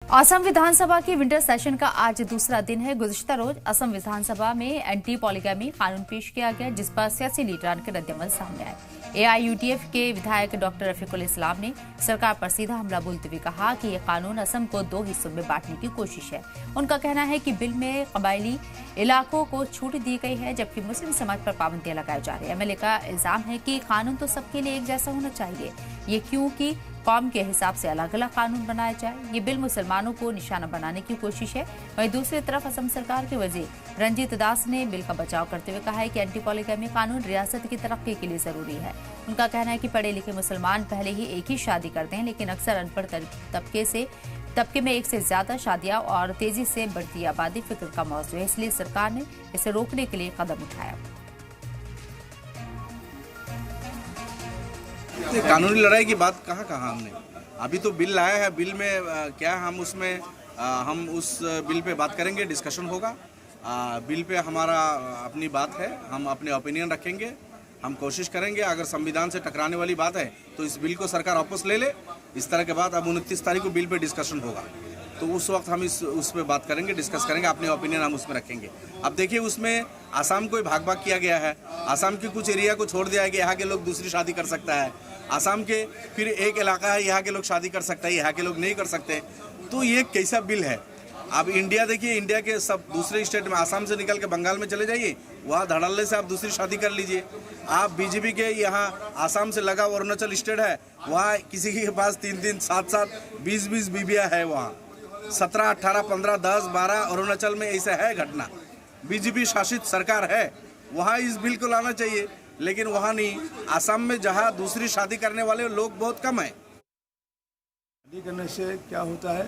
असम विधानसभा की winter session का आज दूसरा दिन है। गुज़िश्ता रोज असम विधानसभा में एंटी पॉलीगैमी कानून पेश किया गया, जिस पर सियासी लीडरान के रद्दअमल सामने आए। AIUDF के विधायक डॉक्टर रफीकुल इस्लाम ने सरकार पर सीधा हमला बोलते हुए कहा कि यह कानून असम को 2 हिस्सों में बांटने की कोशिश है। उनका कहना है कि बिल में कबायली इलाकों को छूट दी गई है, जबकि मुस्लिम समाज पर पाबंदियां लगाई जा रही है। MLA का इल्जाम है कि कानून तो सबके लिए एक जैसा होना चाहिए, ये क्योंकि कौम के हिसाब से अलग अलग कानून बनाया जाए। ये बिल मुसलमानों को निशाना बनाने की कोशिश है। वहीं दूसरी तरफ असम सरकार के वजीर रंजीत दास ने बिल का बचाव करते हुए कहा है कि एंटी पॉलीगैमी कानून रियासत की तरक्की के लिए जरूरी है। उनका कहना है कि पढ़े लिखे मुसलमान पहले ही एक ही शादी करते हैं, लेकिन अक्सर अनपढ़ तबके में एक से ज्यादा शादियां और तेजी से बढ़ती आबादी फिक्र का मौजू है। इसलिए सरकार ने इसे रोकने के लिए कदम उठाया। कानूनी लड़ाई की बात कहाँ हमने अभी तो बिल लाया है। बिल में क्या हम उसमें हम उस बिल पे बात करेंगे, डिस्कशन होगा। बिल पे हमारा अपनी बात है, हम अपने ओपिनियन रखेंगे, हम कोशिश करेंगे। अगर संविधान से टकराने वाली बात है तो इस बिल को सरकार वापस ले ले। इस तरह के बाद अब 29 तारीख को बिल पे डिस्कशन होगा, तो उस वक्त हम उस पर बात करेंगे, डिस्कस करेंगे, अपने ओपिनियन हम उसमें रखेंगे। अब देखिए, उसमें आसाम को भाग भाग किया गया है। आसाम के कुछ एरिया को छोड़ दिया है कि यहाँ के लोग दूसरी शादी कर सकता है। आसाम के फिर एक इलाका है, यहाँ के लोग शादी कर सकते हैं, यहाँ के लोग नहीं कर सकते। तो ये कैसा बिल है? अब इंडिया देखिए, इंडिया के सब दूसरे स्टेट में, आसाम से निकल के बंगाल में चले जाइए, वहाँ धड़ल्ले से आप दूसरी शादी कर लीजिए। आप बीजेपी के यहाँ आसाम से लगा अरुणाचल स्टेट है, वहाँ किसी के पास 3-3, 7-7, 20-20 बीबियाँ है। वहाँ 17, 18, 15, 10, 12 अरुणाचल में ऐसा है घटना। बीजेपी शासित सरकार है, वहाँ इस बिल को लाना चाहिए, लेकिन वहाँ नहीं। आसाम में जहाँ दूसरी शादी करने वाले लोग बहुत कम है। शादी करने से क्या होता है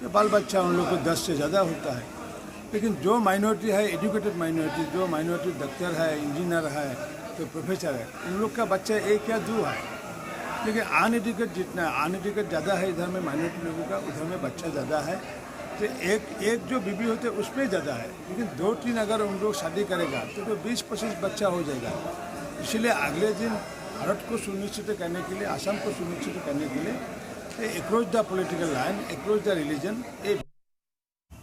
कि बाल बच्चा उन लोग को 10 से ज़्यादा होता है। लेकिन जो माइनॉरिटी है, एजुकेटेड माइनॉरिटी, जो माइनॉरिटी डॉक्टर है, इंजीनियर है, तो प्रोफेसर है, उन लोग का बच्चा 1 या 2 है। लेकिन अनएजुकेटेड जितना अनएजुकेटेड ज़्यादा है इधर में, माइनॉरिटी लोगों का उधर में बच्चा ज़्यादा है। तो एक जो बीबी होते हैं उसमें ज़्यादा है। लेकिन 2-3 अगर उन लोग शादी करेगा तो 20-25 बच्चा हो जाएगा। इसलिए अगले दिन भारत को सुनिश्चित करने के लिए, असम को सुनिश्चित करने के लिए across the political line, across the religion.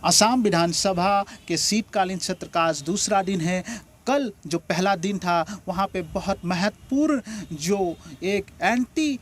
Assam विधानसभा के शीतकालीन सत्र का आज दूसरा दिन है। कल जो पहला दिन था, वहाँ पे बहुत महत्वपूर्ण जो एक एंटी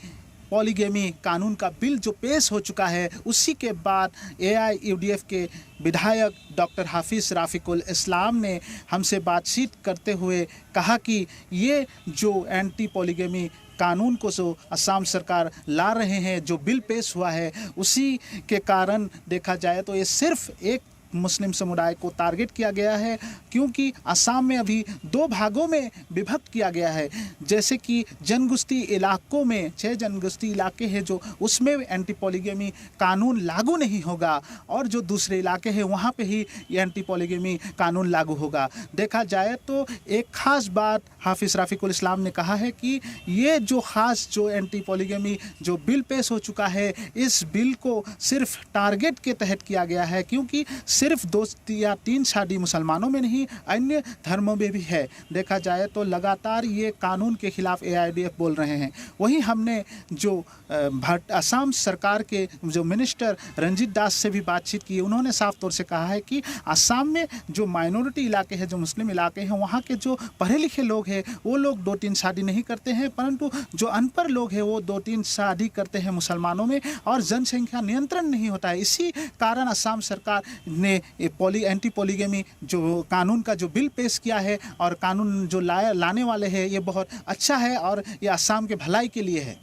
पॉलीगैमी कानून का बिल जो पेश हो चुका है, उसी के बाद AIUDF के विधायक डॉक्टर हाफिज रफीकुल इस्लाम ने हमसे बातचीत करते हुए कहा कि ये जो एंटी पॉलीगैमी कानून को जो असम सरकार ला रहे हैं, जो बिल पेश हुआ है, उसी के कारण देखा जाए तो ये सिर्फ एक मुस्लिम समुदाय को टारगेट किया गया है, क्योंकि असम में अभी 2 भागों में विभक्त किया गया है। जैसे कि जनगुस्ती इलाकों में 6 जनगुस्ती इलाके हैं जो, उसमें एंटी पॉलीगैमी कानून लागू नहीं होगा, और जो दूसरे इलाके हैं वहाँ पे ही ये एंटी पॉलीगैमी कानून लागू होगा। देखा जाए तो एक ख़ास बात हाफिज रफीकुल इस्लाम ने कहा है कि ये जो ख़ास जो एंटी पॉलीगैमी जो बिल पेश हो चुका है, इस बिल को सिर्फ टारगेट के तहत किया गया है, क्योंकि सिर्फ 2 या 3 शादी मुसलमानों में नहीं, अन्य धर्मों में भी है। देखा जाए तो लगातार ये कानून के खिलाफ AIUDF बोल रहे हैं। वहीं हमने जो असम सरकार के जो मिनिस्टर रंजीत दास से भी बातचीत की, उन्होंने साफ तौर से कहा है कि असम में जो माइनॉरिटी इलाके हैं, जो मुस्लिम इलाके हैं, वहाँ के जो पढ़े लिखे लोग हैं वो लोग 2-3 शादी नहीं करते हैं, परंतु जो अनपढ़ लोग हैं वो 2-3 शादी करते हैं मुसलमानों में, और जनसंख्या नियंत्रण नहीं होता है। इसी कारण असम सरकार ने एंटी पॉलीगैमी जो कानून का जो बिल पेश किया है, और कानून जो लाने वाले हैं, ये बहुत अच्छा है और ये असम के भलाई के लिए है।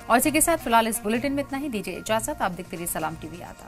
और इसी के साथ फिलहाल इस बुलेटिन में इतना ही। दीजिए इजाजत। आप देखते रहिए सलाम टीवी आता।